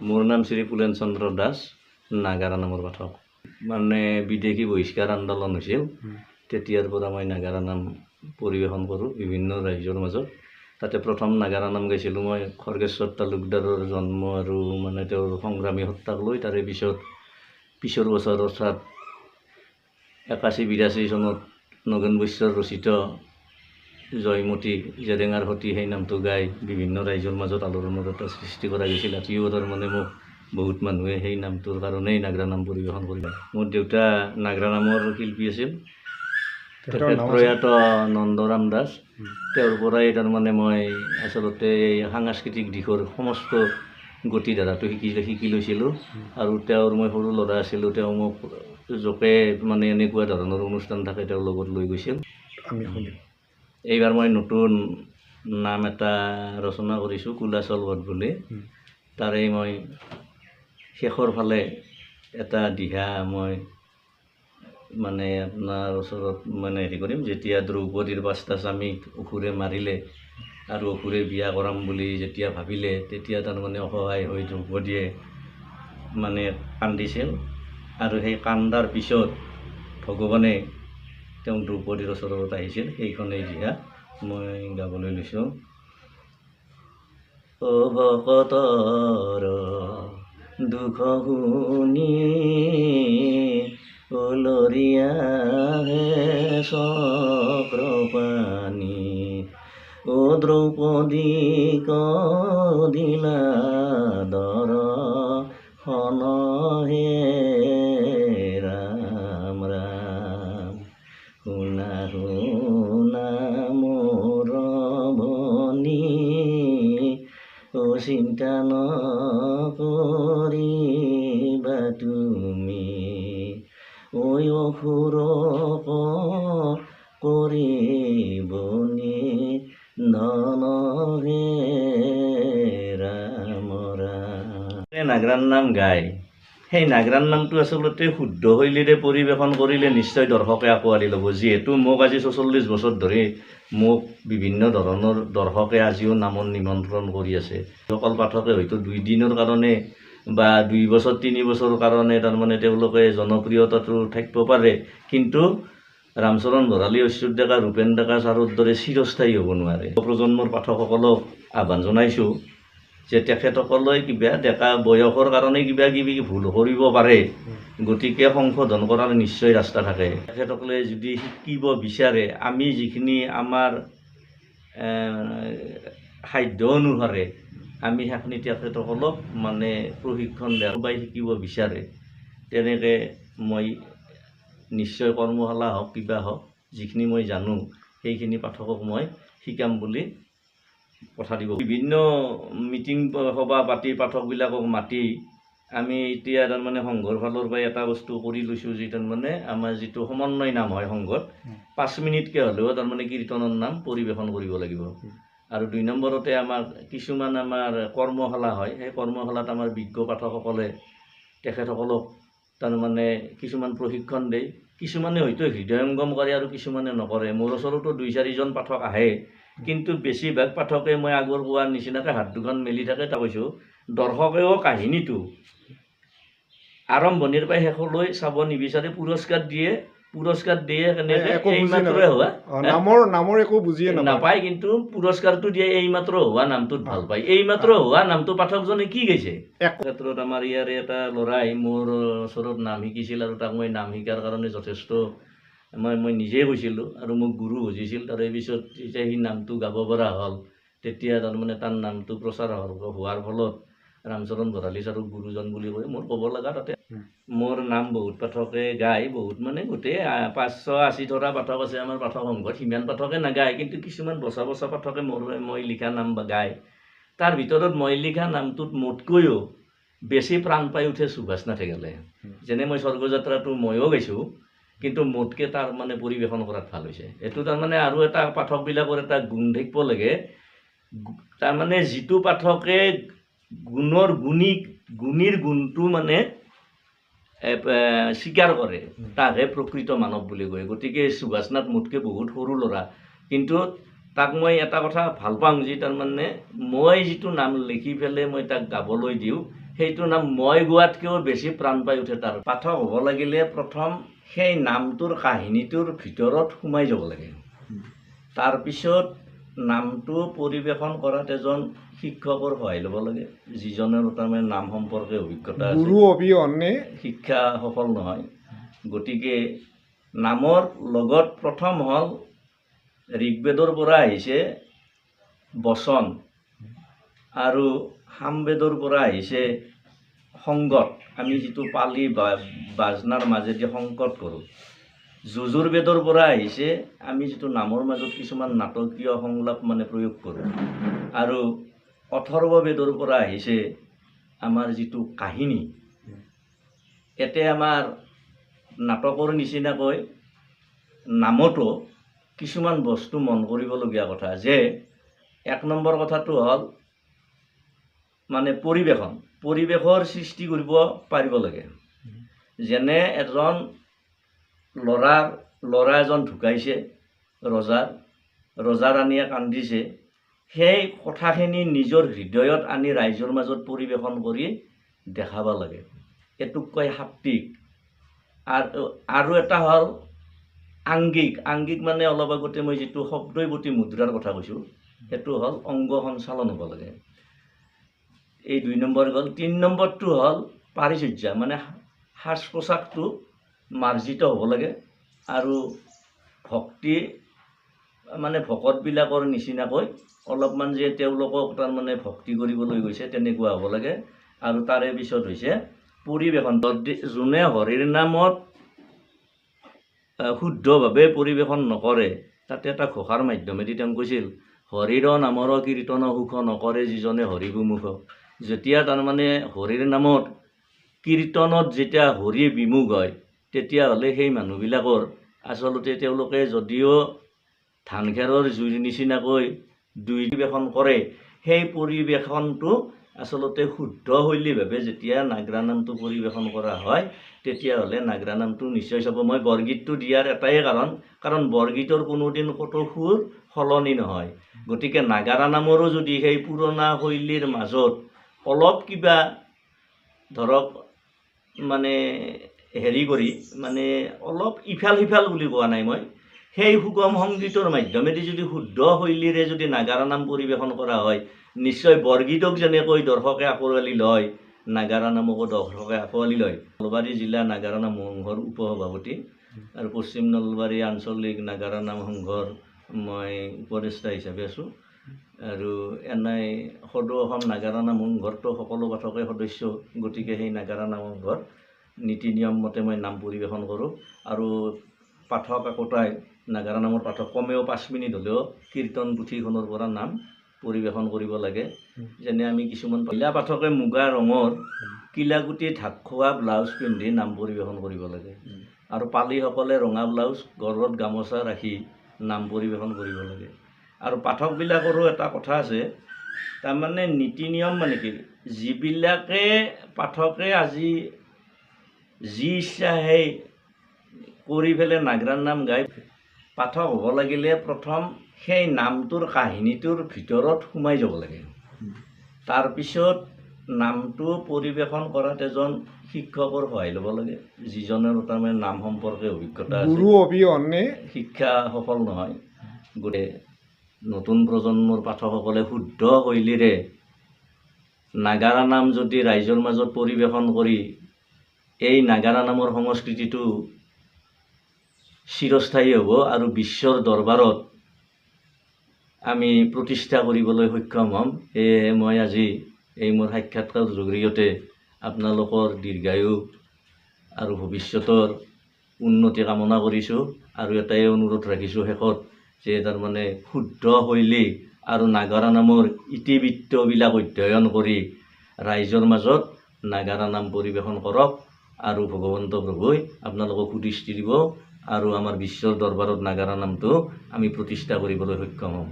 মোৰ নাম শ্ৰী ফুলেন চন্দ্ৰ দাস, নাগাৰা নামৰ পাঠক। মানে বিদেশী বহিষ্কাৰ আন্দোলন হৈছিল, তেতিয়াৰ পৰা মই নাগাৰা নাম পৰিৱেশন কৰোঁ বিভিন্ন ৰাইজৰ মাজত। তাতে প্ৰথম নাগাৰা নাম গাইছিলোঁ মই খৰ্গেশ্বৰ তালুকদাৰৰ জন্ম আৰু মানে তেওঁৰ সংগ্ৰামী সত্তাক লৈ। তাৰে পিছৰ বছৰ অৰ্থাৎ 81-82 চনত নগেন বৈশ্যৰ ৰচিত জয়মতী জেৰেঙাৰ সতী সেই নামটো গাই বিভিন্ন ৰাইজৰ মাজত আলোড়নৰ এটা সৃষ্টি কৰা গৈছিল। আজিও তাৰমানে মোক বহুত মানুহে সেই নামটোৰ কাৰণেই নাগাৰা নাম পৰিৱেশন কৰিলে। মোৰ দেউতা নাগাৰা নামৰ শিল্পী আছিল, তেখেত প্ৰয়াত নন্দৰাম দাস। তেওঁৰ পৰাই তাৰমানে মই আচলতে এই সাংস্কৃতিক দিশৰ সমস্ত গতিধাৰাটো শিকি লৈছিলোঁ। আৰু তেওঁৰ মই সৰু ল'ৰা আছিলোঁ, তেওঁ মোক জোকে মানে এনেকুৱা ধৰণৰ অনুষ্ঠান থাকে তেওঁৰ লগত লৈ গৈছিল। আমি শুনিম। এইবাৰ মই নতুন নাম এটা ৰচনা কৰিছোঁ, কুলাচল বধ বুলি। তাৰে মই শেষৰ ফালে এটা দিহা মই মানে আপোনাৰ ওচৰত মানে হেৰি কৰিম। যেতিয়া দ্ৰৌপদীৰ 5টা স্বামীক অসুৰে মাৰিলে আৰু অসুৰে বিয়া কৰাম বুলি যেতিয়া ভাবিলে, তেতিয়া তাৰমানে অসহায় হৈ দ্ৰৌপদীয়ে মানে কান্দিছিল। আৰু সেই কান্দাৰ পিছত ভগৱানে তেওঁ দ্ৰৌপদীৰ ওচৰত আহিছিল। সেইখনেই দিহা মই গাবলৈ লৈছোঁ। অ ভকতৰ দুখ শুনি ওলৰিয়া হে চক্ৰপাণি, অ দ্ৰৌপদীক দিলা দৰ্শন হে ৰাম ৰাম। শুনা শুনা মোৰ ভনী, অ চিন্তা নকৰিবা তুমি, ঐ অসুৰক কৰিব নিধন হে ৰাম ৰাম। নাগাৰা নাম গাই সেই নাগাৰাৰ নামটো আচলতে শুদ্ধ শৈলীৰে পৰিৱেশন কৰিলে নিশ্চয় দৰ্শকে আঁকোৱালি ল'ব। যিহেতু মোক আজি 44 বছৰ ধৰি মোক বিভিন্ন ধৰণৰ দৰ্শকে আজিও নামত নিমন্ত্ৰণ কৰি আছে। অকল পাঠকে হয়তো 2 দিনৰ কাৰণে বা 2 বছৰ 3 বছৰৰ কাৰণে তাৰমানে তেওঁলোকে জনপ্ৰিয়তাটো থাকিব পাৰে, কিন্তু ৰামচৰণ ভৰালী, অচ্যুত ডেকা, ৰূপেন ডেকা ছাৰৰ দৰে চিৰস্থায়ী হ'ব নোৱাৰে। প্ৰজন্মৰ পাঠকসকলক আহ্বান জনাইছোঁ যে তেখেতসকলে কিবা ডেকা বয়সৰ কাৰণে কিবা কিবি ভুল কৰিব পাৰে, গতিকে সংশোধন কৰাৰ নিশ্চয় ৰাস্তা থাকে। তেখেতসকলে যদি শিকিব বিচাৰে, আমি যিখিনি আমাৰ সাধ্য অনুসাৰে আমি সেইখিনি তেখেতসকলক মানে প্ৰশিক্ষণ দিয়া বা শিকিব বিচাৰে, তেনেকৈ মই নিশ্চয় কৰ্মশালা হওক কিবা হওক যিখিনি মই জানো সেইখিনি পাঠকক মই শিকাম বুলি কথা দিব। বিভিন্ন মিটিং সভা পাতি পাঠকবিলাকক মাতি আমি এতিয়া তাৰমানে সংঘৰ ফালৰ পৰাই এটা বস্তু কৰি লৈছোঁ, যি তাৰমানে আমাৰ যিটো সমন্বয় নাম হয় সংঘত 5 মিনিটকৈ হ'লেও তাৰমানে কীৰ্তনৰ নাম পৰিৱেশন কৰিব লাগিব। আৰু 2 নম্বৰতে আমাৰ কিছুমান আমাৰ কৰ্মশালা হয়, সেই কৰ্মশালাত আমাৰ বিজ্ঞ পাঠকসকলে তেখেতসকলক তাৰমানে কিছুমান প্ৰশিক্ষণ দিয়ে। কিছুমানে হয়তো হৃদয়ংগম কৰে আৰু কিছুমানে নকৰে। মোৰ ওচৰতো 2-4জন পাঠক আহে, কিন্তু বেছিভাগ পাঠকে মই আগৰ কোৱাৰ নিচিনাকৈ হাত দুখন মেলি থাকে। তাৰ কৈছোঁ দৰ্শকেও কাহিনীটো আৰম্ভণিৰ পৰা শেষলৈ চাব নিবিচাৰে, পুৰস্কাৰ দিয়ে এইমাত্ৰই হোৱা নামৰ একো বুজিয়ে নাপায়, কিন্তু পুৰস্কাৰটো দিয়ে এইমাত্ৰ হোৱা নামটোত ভাল পায়। এইমাত্ৰ হোৱা নামটো পাঠকজনে কি গাইছে। ক্ষেত্ৰত আমাৰ ইয়াৰে এটা ল'ৰাই মোৰ ওচৰত নাম শিকিছিল আৰু তাক মই নাম শিকাৰ কাৰণে যথেষ্ট মই নিজেই কৈছিলোঁ আৰু মোক গুৰু বুজিছিল। তাৰে পিছত যেতিয়া সি নামটো গাব পৰা হ'ল, তেতিয়া তাৰমানে তাৰ নামটো প্ৰচাৰ হোৱাৰ ফলত ৰামচৰণ ভৰালী ছাৰক গুৰুজন বুলি কৈ মোৰ ক'ব লগা তাতে। মোৰ নাম বহুত পাঠকে গায়, বহুত মানে গোটেই 580 ধৰা পাঠক আছে আমাৰ পাঠক সংঘত। সিমান পাঠকে নাগায়, কিন্তু কিছুমান বচা পাঠকে মই লিখা নাম গায়। তাৰ ভিতৰত মই লিখা নামটোত মোতকৈও বেছি প্ৰাণ পাই উঠে সুভাষ নাথে গালে। যেনে মই স্বৰ্গযাত্ৰাটো ময়ো গাইছোঁ, কিন্তু মোতকৈ তাৰ মানে পৰিৱেশন কৰাত ভাল হৈছে। এইটো তাৰমানে আৰু এটা পাঠকবিলাকৰ এটা গুণ থাকিব লাগে, তাৰমানে যিটো পাঠকে গুণীৰ গুণটো মানে স্বীকাৰ কৰে তাকহে প্ৰকৃত মানৱ বুলি কয়। গতিকে সুভাষনাথ মোতকৈ বহুত সৰু ল'ৰা, কিন্তু তাক মই এটা কথা ভাল পাওঁ, যে তাৰমানে মই যিটো নাম লিখি পেলাই মই তাক গাবলৈ দিওঁ, সেইটো নাম মই গোৱাতকৈও বেছি প্ৰাণ পাই উঠে। তাৰ পাঠক হ'ব লাগিলে প্ৰথম সেই নামটোৰ কাহিনীটোৰ ভিতৰত সোমাই যাব লাগে। তাৰপিছত নামটো পৰিৱেশন কৰাত এজন শিক্ষকৰ সহায় ল'ব লাগে, যিজনৰ তাৰমানে নাম সম্পৰ্কে অভিজ্ঞতা আছে। গুৰু অবিহনে শিক্ষা সফল নহয়। গতিকে নামৰ লগত প্ৰথম হ'ল ঋগ্বেদৰ পৰা আহিছে বচন, আৰু সামবেদৰ পৰা আহিছে সংগত, আমি যিটো পালি বা বাজনাৰ মাজেদি সংকট কৰোঁ। যজুৰ্বেদৰ পৰা আহিছে আমি যিটো নামৰ মাজত কিছুমান নাটকীয় সংলাপ মানে প্ৰয়োগ কৰোঁ। আৰু অথৰ্ববেদৰ পৰা আহিছে আমাৰ যিটো কাহিনী। এতে আমাৰ নাটকৰ নিচিনাকৈ নামতো কিছুমান বস্তু মন কৰিবলগীয়া কথা, যে 1 নম্বৰ কথাটো হ'ল মানে পৰিৱেশৰ সৃষ্টি কৰিব পাৰিব লাগে। যেনে এজন ল'ৰা এজন ঢুকাইছে, ৰজাৰাণীয়ে কান্দিছে, সেই কথাখিনি নিজৰ হৃদয়ত আনি ৰাইজৰ মাজত পৰিৱেশন কৰি দেখাব লাগে। এইটোক কয় সাপ্তিক। আৰু এটা হ'ল আংগিক মানে অলপ আগতে মই যিটো শব্দইপতি মুদ্ৰাৰ কথা কৈছোঁ, সেইটো হ'ল অংগ সঞ্চালন হ'ব লাগে। এই 2 নম্বৰ গ'ল। 3 নম্বৰটো হ'ল পাৰিচৰ্যা, মানে সাজ পোছাকটো মাৰ্জিত হ'ব লাগে। আৰু ভক্তি মানে ভকতবিলাকৰ নিচিনাকৈ অলপমান যে তেওঁলোকক তাৰমানে ভক্তি কৰিবলৈ গৈছে তেনেকুৱা হ'ব লাগে। আৰু তাৰে পিছত হৈছে পৰিৱেশন। যোনে হৰিৰ নামত শুদ্ধভাৱে পৰিৱেশন নকৰে, তাতে এটা ঘোষাৰ মাধ্যমেদি তেওঁ কৈছিল, হৰিৰ নামৰ কীৰ্তন সুখ নকৰে যিজনে হৰি বিমুখ। যেতিয়া তাৰমানে হৰিৰ নামত কীৰ্তনত যেতিয়া হৰি বিমুখ হয়, তেতিয়াহ'লে সেই মানুহবিলাকৰ আচলতে তেওঁলোকে যদিও ধান খেৰৰ জুইৰ নিচিনাকৈ পৰিৱেশন কৰে, সেই পৰিৱেশনটো আচলতে শুদ্ধ শৈলীভাৱে যেতিয়া নাগৰা নামটো পৰিৱেশন কৰা হয়, তেতিয়াহ'লে নাগৰা নামটো নিশ্চয় চাব। মই বৰগীতটো দিয়াৰ এটাই কাৰণ বৰগীতৰ কোনোদিন ক'তো সুৰ সলনি নহয়। গতিকে নাগাৰা নামৰো যদি সেই পুৰণা শৈলীৰ মাজত অলপ কিবা ধৰক মানে হেৰি কৰি মানে অলপ ইফাল সিফাল বুলি কোৱা নাই মই, সেই সুগম সংগীতৰ মাধ্যমেদি যদি শুদ্ধ শৈলীৰে যদি নাগাৰা নাম পৰিৱেশন কৰা হয়, নিশ্চয় বৰগীতক যেনেকৈ দৰ্শকে আঁকোৱালি লয়, নাগাৰা নামকো দৰ্শকে আঁকোৱালি লয়। নলবাৰী জিলা নাগাৰা নাম সংঘৰ উপসভাপতি আৰু পশ্চিম নলবাৰী আঞ্চলিক নাগাৰা নাম সংঘৰ মই উপদেষ্টা হিচাপে আছোঁ। আৰু এনেই সদৌ অসম নাগাৰা নাম সংঘৰতো সকলো পাঠকে সদস্য। গতিকে সেই নাগাৰা নাম সংঘৰ নীতি নিয়ম মতে মই নাম পৰিৱেশন কৰোঁ। আৰু পাঠক একোটাই নাগাৰা নামৰ পাঠক কমেও 5 মিনিট হ'লেও কীৰ্তন পুথিখনৰ পৰা নাম পৰিৱেশন কৰিব লাগে। যেনে আমি কিছুমান মহিলা পাঠকে মুগা ৰঙৰ কিলাকুটি ঢাক খোৱা ব্লাউজ পিন্ধি নাম পৰিৱেশন কৰিব লাগে। আৰু পালীসকলে ৰঙা ব্লাউজ গলত গামোচা ৰাখি নাম পৰিৱেশন কৰিব লাগে। আৰু পাঠকবিলাকৰো এটা কথা আছে, তাৰমানে নীতি নিয়ম মানে কি, যিবিলাকে পাঠকে আজি যি ইচ্ছা সেই কৰি পেলাই নাগৰাৰ নাম গাই, পাঠক হ'ব লাগিলে প্ৰথম সেই নামটোৰ কাহিনীটোৰ ভিতৰত সোমাই যাব লাগে। তাৰপিছত নামটো পৰিৱেশন কৰাত এজন শিক্ষকৰ সহায় ল'ব লাগে, যিজনৰ তাৰমানে নাম সম্পৰ্কে অভিজ্ঞতা আছে। গুৰু অবিহনে শিক্ষা সফল নহয়। গতিকে নতুন প্ৰজন্মৰ পাঠকসকলে শুদ্ধ শৈলীৰে নাগাৰা নাম যদি ৰাইজৰ মাজত পৰিৱেশন কৰি এই নাগাৰা নামৰ সংস্কৃতিটো চিৰস্থায়ী হ'ব আৰু বিশ্বৰ দৰবাৰত আমি প্ৰতিষ্ঠা কৰিবলৈ সক্ষম হ'ম। সেয়েহে মই আজি এই মোৰ সাক্ষাৎকাৰৰ জৰিয়তে আপোনালোকৰ দীৰ্ঘায়ু আৰু ভৱিষ্যতৰ উন্নতি কামনা কৰিছোঁ। আৰু এটাই অনুৰোধ ৰাখিছোঁ শেষত, যে তাৰমানে শুদ্ধ শৈলী আৰু নাগাৰা নামৰ ইতিবৃত্তবিলাক অধ্যয়ন কৰি ৰাইজৰ মাজত নাগাৰা নাম পৰিৱেশন কৰক। আৰু ভগৱন্ত প্ৰভুই আপোনালোকক সুদৃষ্টি দিব আৰু আমাৰ বিশ্বৰ দৰবাৰত নাগাৰা নামটো আমি প্ৰতিষ্ঠা কৰিবলৈ সক্ষম হ'ম।